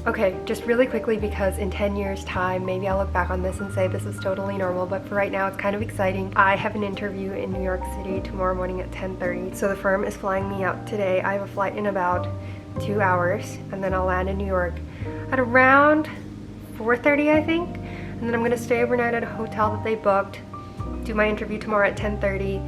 Okay, just really quickly, because in 10 years time, maybe I'll look back on this and say this is totally normal, but for right now it's kind of exciting. I have an interview in New York City tomorrow morning at 10:30. So the firm is flying me out today. I have a flight in about 2 hours, and then I'll land in New York at around 4:30, I think. And then I'm gonna stay overnight at a hotel that they booked, do my interview tomorrow at 10:30,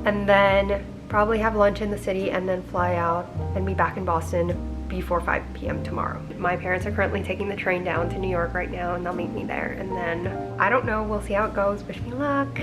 and then probably have lunch in the city and then fly out and be back in Boston before 5 p.m. tomorrow. My parents are currently taking the train down to New York right now, and they'll meet me there. And then, I don't know, we'll see how it goes. Wish me luck.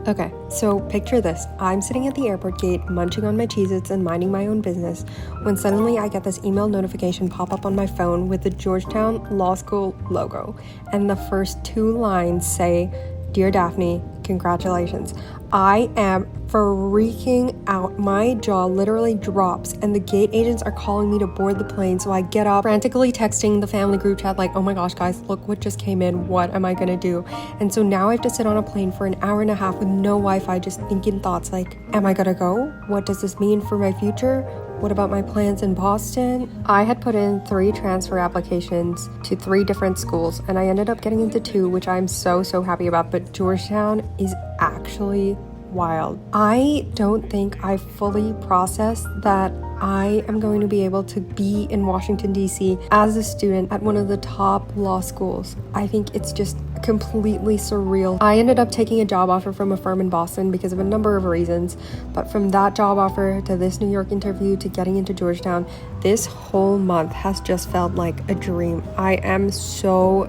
Okay, so picture this. I'm sitting at the airport gate, munching on my Cheez-Its and minding my own business, when suddenly I get this email notification pop up on my phone with the Georgetown Law School logo. And the first 2 lines say, "Dear Daphne, congratulations." I am freaking out. My jaw literally drops, and the gate agents are calling me to board the plane. So I get up, frantically texting the family group chat like, "Oh my gosh, guys, look what just came in. What am I gonna do?" And so now I have to sit on a plane for an hour and a half with no Wi-Fi, just thinking thoughts like, am I gonna go? What does this mean for my future? What about my plans in Boston? I had put in 3 transfer applications to 3 different schools, and I ended up getting into 2, which I'm so happy about. But Georgetown is actually wild. I don't think I fully processed that I am going to be able to be in Washington, D.C. as a student at one of the top law schools. I think it's just completely surreal. I ended up taking a job offer from a firm in Boston because of a number of reasons, but from that job offer to this New York interview to getting into Georgetown, this whole month has just felt like a dream. I am so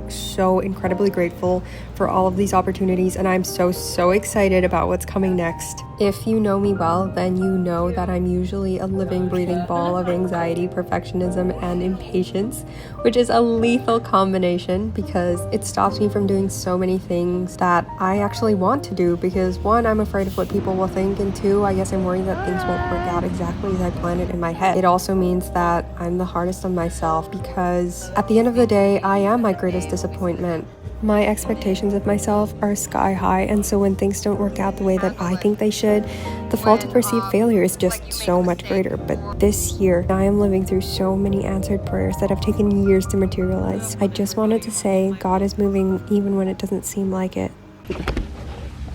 incredibly grateful for all of these opportunities, and I'm so excited about what's coming next. If you know me well, then you know that I'm usually a living, breathing ball of anxiety, perfectionism, and impatience, which is a lethal combination because it stops me from doing so many things that I actually want to do, because 1, I'm afraid of what people will think, and 2, I guess I'm worried that things won't work out exactly as I planned it in my head. It also means that I'm the hardest on myself because at the end of the day, I am my greatest disappointment. My expectations of myself are sky high, and so when things don't work out the way that I think they should, the fault of perceived failure is just so much greater. But this year, I am living through so many answered prayers that have taken years to materialize. I just wanted to say God is moving even when it doesn't seem like it.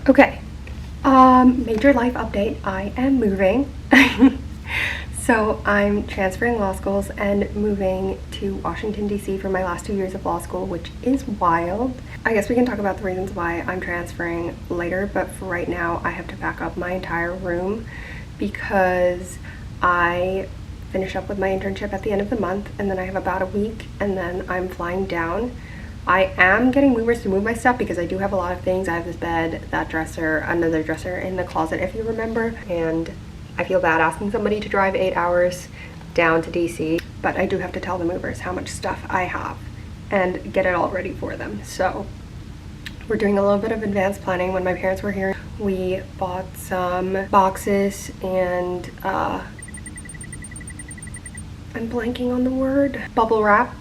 Okay, major life update. I am moving. So I'm transferring law schools and moving to Washington, D.C. for my last 2 years of law school, which is wild. I guess we can talk about the reasons why I'm transferring later, but for right now, I have to pack up my entire room because I finish up with my internship at the end of the month, and then I have about a week, and then I'm flying down. I am getting movers to move my stuff because I do have a lot of things. I have this bed, that dresser, another dresser in the closet, if you remember, and I feel bad asking somebody to drive 8 hours down to DC, but I do have to tell the movers how much stuff I have and get it all ready for them. So we're doing a little bit of advanced planning. When my parents were here, we bought some boxes and I'm blanking on the word, bubble wrap.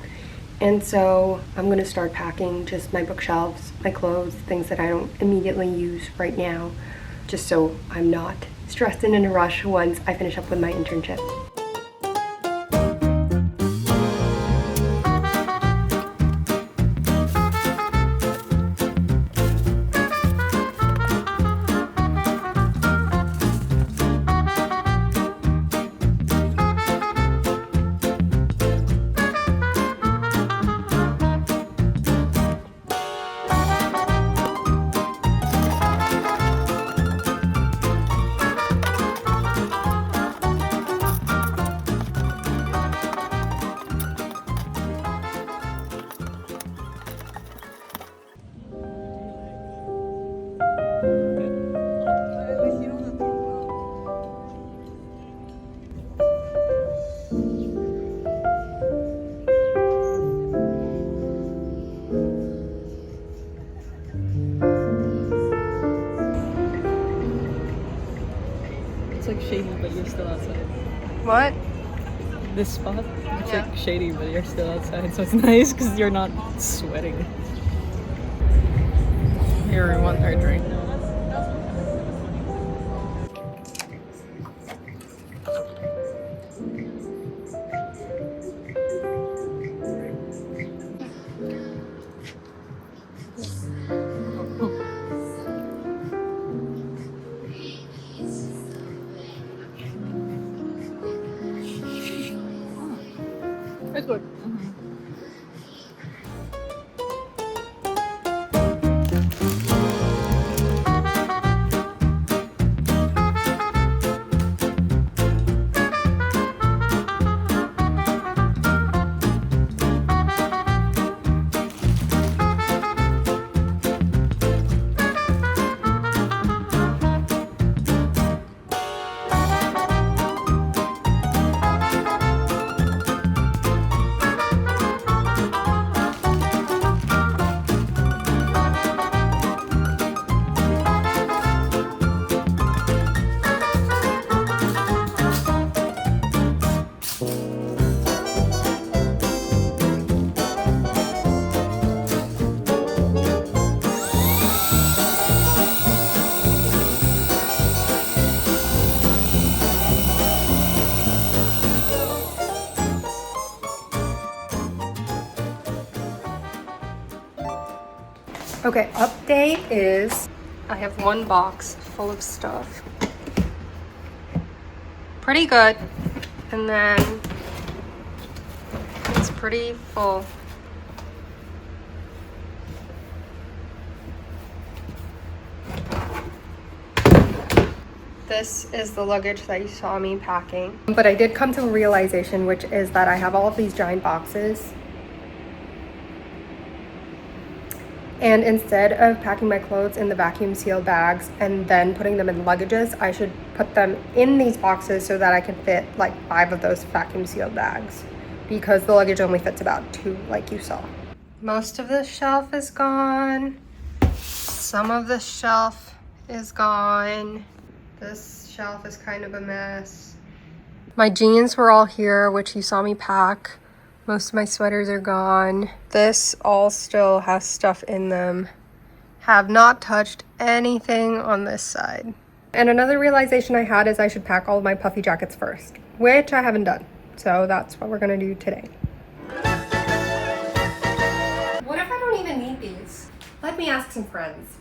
And so I'm gonna start packing just my bookshelves, my clothes, things that I don't immediately use right now, just so I'm not stressed and in a rush once I finish up with my internship. It's like shady, but you're still outside. What? This spot, it's like shady, but you're still outside, so it's nice because you're not sweating. Here, we want our drink. good. Okay, update is I have one box full of stuff. Pretty good. And then it's pretty full. This is the luggage that you saw me packing. But I did come to a realization, which is that I have all of these giant boxes. And instead of packing my clothes in the vacuum sealed bags and then putting them in luggages, I should put them in these boxes so that I can fit like 5 of those vacuum sealed bags, because the luggage only fits about 2 like you saw. Most of the shelf is gone. Some of the shelf is gone. This shelf is kind of a mess. My jeans were all here, which you saw me pack. Most of my sweaters are gone. This all still has stuff in them. Have not touched anything on this side. And another realization I had is I should pack all of my puffy jackets first, which I haven't done. So that's what we're gonna do today. What if I don't even need these? Let me ask some friends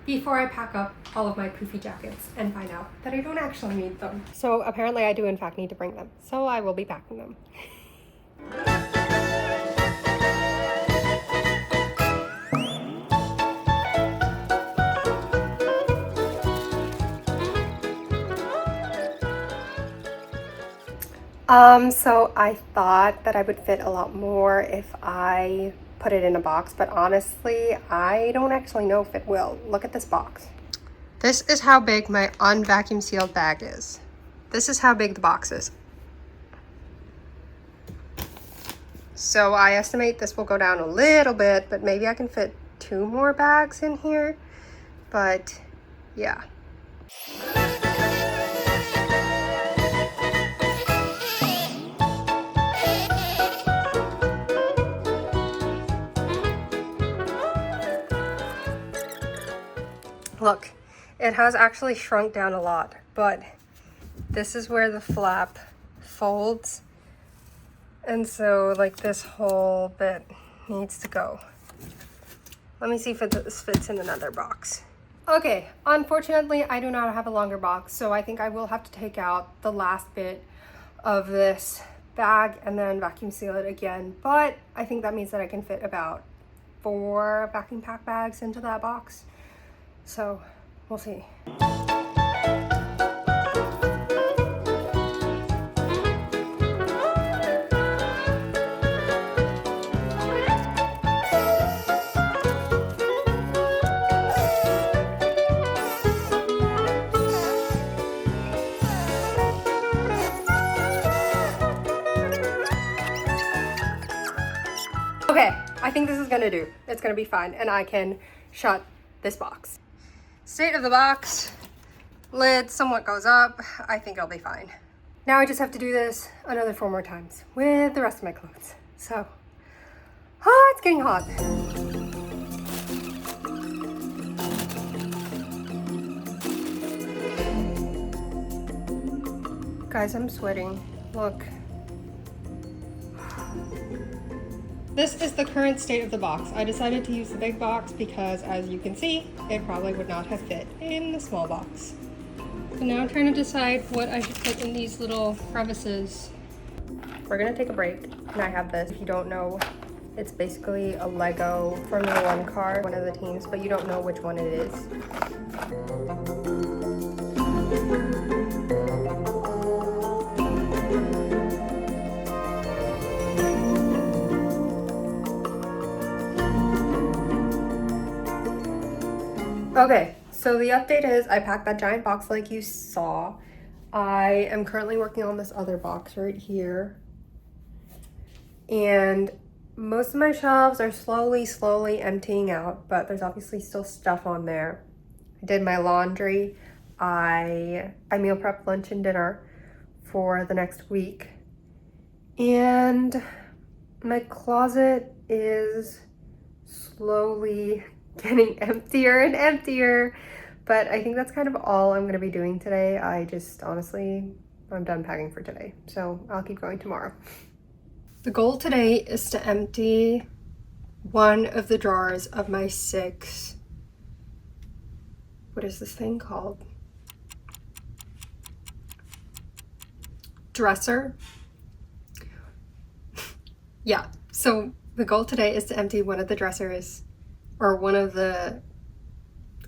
before I pack up all of my poofy jackets and find out that I don't actually need them. So apparently I do in fact need to bring them. So I will be packing them. So I thought that I would fit a lot more if I put it in a box, but honestly, I don't actually know if it will. Look at this box. This is how big my unvacuum sealed bag is. This is how big the box is. So I estimate this will go down a little bit, but maybe I can fit 2 more bags in here. But yeah. Look, it has actually shrunk down a lot, but this is where the flap folds. And so like this whole bit needs to go. Let me see if this fits in another box. Okay, unfortunately I do not have a longer box, so I think I will have to take out the last bit of this bag and then vacuum seal it again. But I think that means that I can fit about 4 vacuum pack bags into that box. So we'll see. Okay, I think this is gonna do. It's gonna be fine, and I can shut this box. State of the box, lid somewhat goes up. I think I'll be fine. Now I just have to do this another 4 more times with the rest of my clothes. So, it's getting hot. Guys, I'm sweating. Look. This is the current state of the box. I decided to use the big box because, as you can see, it probably would not have fit in the small box. So now I'm trying to decide what I should put in these little crevices. we're gonna take a break. And I have this, if you don't know, it's basically a Lego Formula One car, one of the teams, but you don't know which one it is. Okay, so the update is I packed that giant box like you saw. I am currently working on this other box right here. And most of my shelves are slowly emptying out, but there's obviously still stuff on there. I did my laundry. I meal prepped lunch and dinner for the next week. And my closet is slowly getting emptier and emptier, but I think that's kind of all I'm gonna be doing today. I'm done packing for today, so I'll keep going tomorrow. The goal today is to empty one of the drawers of my 6, what is this thing called? Dresser. Yeah, so the goal today is to empty one of the dressers, or one of the,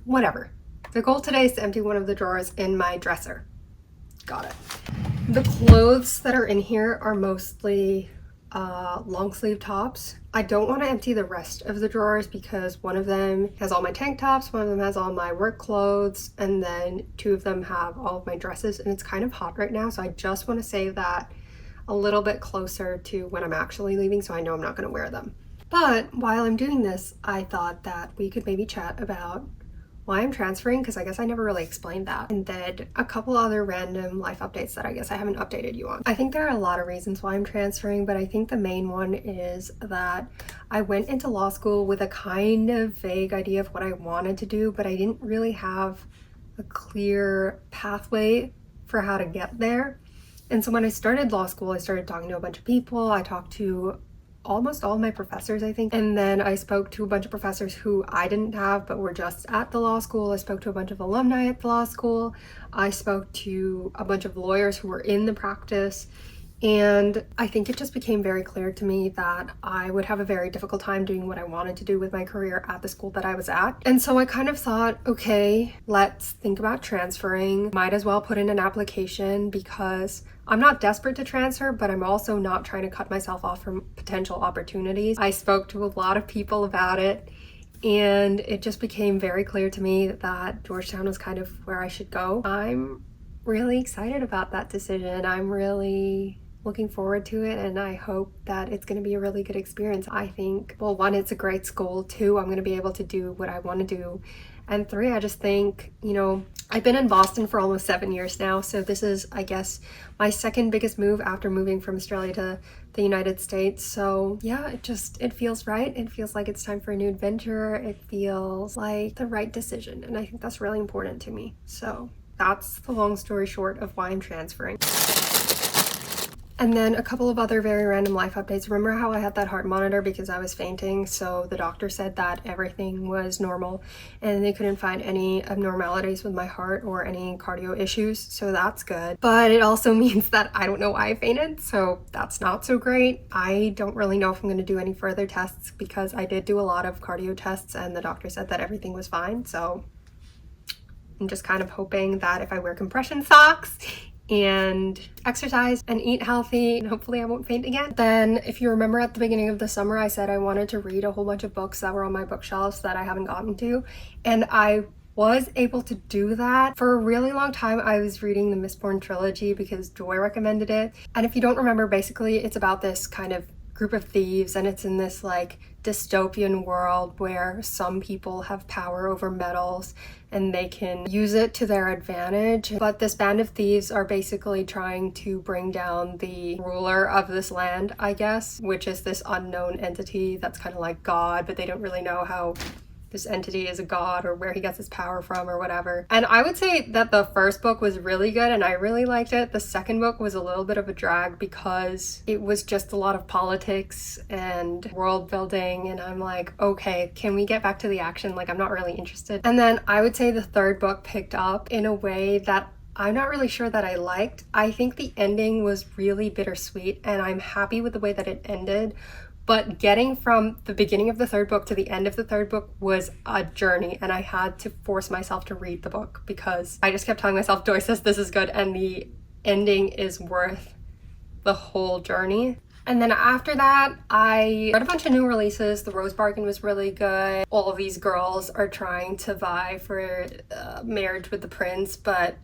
whatever. The goal today is to empty one of the drawers in my dresser. Got it. The clothes that are in here are mostly long sleeve tops. I don't want to empty the rest of the drawers because one of them has all my tank tops, one of them has all my work clothes, and then 2 of them have all of my dresses, and it's kind of hot right now, so I just want to save that a little bit closer to when I'm actually leaving, so I know I'm not going to wear them. But while I'm doing this, I thought that we could maybe chat about why I'm transferring, because I guess I never really explained that, and then a couple other random life updates that I guess I haven't updated you on. I think there are a lot of reasons why I'm transferring, but I think the main one is that I went into law school with a kind of vague idea of what I wanted to do, but I didn't really have a clear pathway for how to get there. And so when I started law school, I started talking to a bunch of people. I talked to almost all my professors, I think. And then I spoke to a bunch of professors who I didn't have but were just at the law school. I spoke to a bunch of alumni at the law school. I spoke to a bunch of lawyers who were in the practice. And I think it just became very clear to me that I would have a very difficult time doing what I wanted to do with my career at the school that I was at. And so I kind of thought, okay, let's think about transferring. Might as well put in an application because I'm not desperate to transfer, but I'm also not trying to cut myself off from potential opportunities. I spoke to a lot of people about it, and it just became very clear to me that Georgetown was kind of where I should go. I'm really excited about that decision. I'm really looking forward to it, and I hope that it's going to be a really good experience. I think, well, 1, it's a great school. 2, I'm going to be able to do what I want to do. And 3, I just think, I've been in Boston for almost 7 years now, so this is, I guess, my second biggest move after moving from Australia to the United States. So yeah, it feels right. It feels like it's time for a new adventure. It feels like the right decision, and I think that's really important to me. So that's the long story short of why I'm transferring. And then a couple of other very random life updates. Remember how I had that heart monitor because I was fainting? So the doctor said that everything was normal and they couldn't find any abnormalities with my heart or any cardio issues. So that's good. But it also means that I don't know why I fainted. So that's not so great. I don't really know if I'm going to do any further tests because I did do a lot of cardio tests and the doctor said that everything was fine. So I'm just kind of hoping that if I wear compression socks and exercise and eat healthy, and hopefully I won't faint again. Then if you remember at the beginning of the summer, I said I wanted to read a whole bunch of books that were on my bookshelves that I haven't gotten to, and I was able to do that. For a really long time, I was reading the Mistborn trilogy because Joy recommended it. And if you don't remember, basically it's about this kind of group of thieves, and it's in this like dystopian world where some people have power over metals and they can use it to their advantage. But this band of thieves are basically trying to bring down the ruler of this land, I guess, which is this unknown entity that's kind of like God, but they don't really know how this entity is a god or where he gets his power from or whatever. And I would say that the first book was really good and I really liked it. The second book was a little bit of a drag because it was just a lot of politics and world building, and I'm like, okay, can we get back to the action? Like, I'm not really interested. And then I would say the third book picked up in a way that I'm not really sure that I liked. I think the ending was really bittersweet, and I'm happy with the way that it ended. But getting from the beginning of the third book to the end of the third book was a journey, and I had to force myself to read the book because I just kept telling myself, Joy says this is good, and the ending is worth the whole journey. And then after that, I read a bunch of new releases. The Rose Bargain was really good. All of these girls are trying to vie for marriage with the prince, but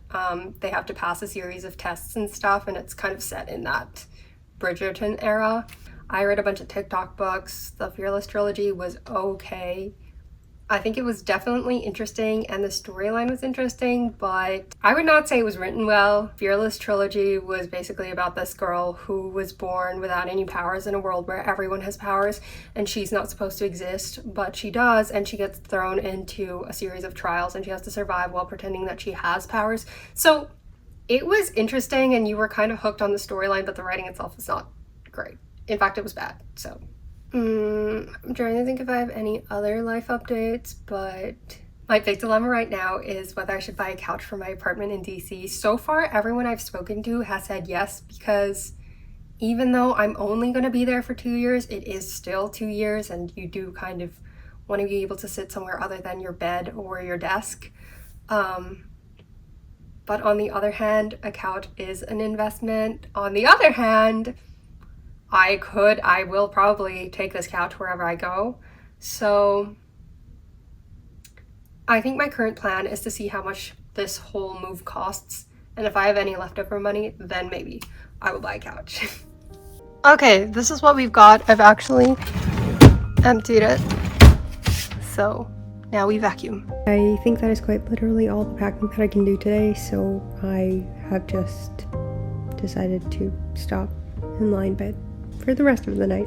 they have to pass a series of tests and stuff, and it's kind of set in that Bridgerton era. I read a bunch of TikTok books. The Fearless trilogy was okay. I think it was definitely interesting and the storyline was interesting, but I would not say it was written well. Fearless trilogy was basically about this girl who was born without any powers in a world where everyone has powers and she's not supposed to exist, but she does, and she gets thrown into a series of trials and she has to survive while pretending that she has powers. So it was interesting and you were kind of hooked on the storyline, but the writing itself is not great. In fact, it was bad, so. I'm trying to think if I have any other life updates, but my big dilemma right now is whether I should buy a couch for my apartment in DC. So far, everyone I've spoken to has said yes, because even though I'm only going to be there for 2 years, it is still 2 years, and you do kind of want to be able to sit somewhere other than your bed or your desk. But on the other hand, a couch is an investment. On the other hand, I will probably take this couch wherever I go. So I think my current plan is to see how much this whole move costs. And if I have any leftover money, then maybe I will buy a couch. Okay, this is what we've got. I've actually emptied it. So now we vacuum. I think that is quite literally all the packing that I can do today. So I have just decided to stop and lie in bed for the rest of the night.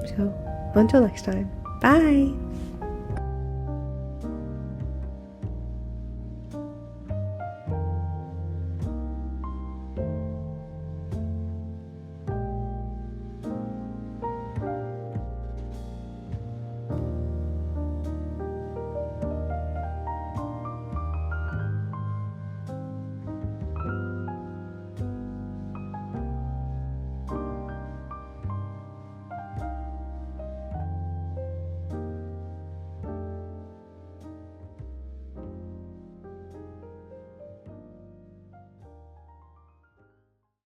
So, until next time, bye!